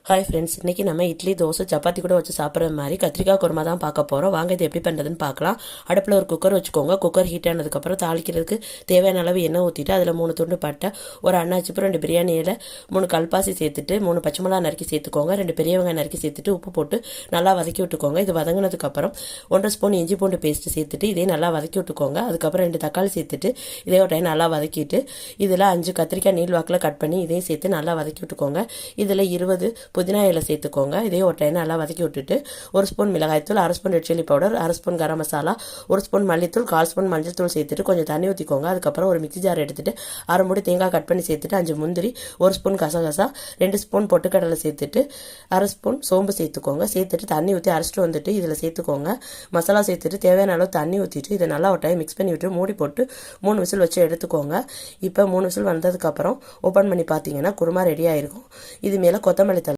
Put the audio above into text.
Hi friends, இன்றைக்கி நம்ம இட்லி, தோசை, சப்பாத்தி கூட வச்சு சாப்பிட்ற மாதிரி கத்திரிக்காய் குருமா தான் பார்க்க போகிறோம். வாங்க இது எப்படி பண்ணுறதுன்னு பார்க்கலாம். அடுப்பில் ஒரு குக்கர் வச்சுக்கோங்க. குக்கர் ஹீட் ஆனதுக்கப்புறம் தாளிக்கிறதுக்கு தேவையான அளவு எண்ணெய் ஊற்றிட்டு அதில் 3 துண்டு பட்டை, ஒரு அன்னாச்சிப்பூ, 2 பிரியாணி இலை, 3 கல்பாசி சேர்த்துட்டு 3 பச்சை மிளகா நறுக்கி சேர்த்துக்கோங்க. 2 பெரிய வெங்காயம் நறுக்கி சேர்த்துட்டு உப்பு போட்டு நல்லா வதக்கி விட்டுக்கோங்க. இது வதங்கினதுக்கப்புறம் 1.5 ஸ்பூன் இஞ்சி பூண்டு பேஸ்ட்டு சேர்த்துட்டு இதே நல்லா வதக்கி விட்டுக்கோங்க. அதுக்கப்புறம் 2 தக்காளி சேர்த்துட்டு இதே ஒரு டைம் நல்லா வதக்கிட்டு இதில் 5 கத்திரிக்காய் நீள் வாக்கில் கட் பண்ணி இதையும் சேர்த்து நல்லா வதக்கி விட்டுக்கோங்க. இதில் 20 புதினா இலை சேர்த்துக்கோங்க. இதே ஒரு டைம் நல்லா வதக்கி விட்டுட்டு 1 ஸ்பூன் மிளகாய்த்தூள், 1/2 spoon red chilli powder, 1/2 spoon garam masala, 1 spoon மல்லித்தூள், 1/4 ஸ்பூன் மஞ்சள் தூள் சேர்த்துட்டு கொஞ்சம் தண்ணி ஊற்றிக்கோங்க. அதுக்கப்புறம் ஒரு மிக்ஸி ஜார் எடுத்துட்டு 1/2 மூடி தேங்காய் கட் பண்ணி சேர்த்துட்டு 5 முந்திரி, 1 ஸ்பூன் கசகசா, 2 ஸ்பூன் பொட்டுக்கடலை சேர்த்துட்டு 1/2 ஸ்பூன் சோம்பு சேர்த்துக்கோங்க. சேர்த்துட்டு தண்ணி ஊற்றி அரைச்சிட்டு வந்துட்டு இதில் சேர்த்துக்கோங்க. மசாலா சேர்த்துட்டு தேவையான அளவு தண்ணி ஊற்றிட்டு இதை நல்லா ஒரு டைம் மிக்ஸ் பண்ணி விட்டு மூடி போட்டு 3 விசில் வச்சு எடுத்துக்கோங்க. இப்போ 3 விசில் வந்ததுக்கப்புறம் ஓப்பன் பண்ணி பார்த்தீங்கன்னா குருமா ரெடி ஆகிருக்கும். இது மேலே கொத்தமல்லி தழை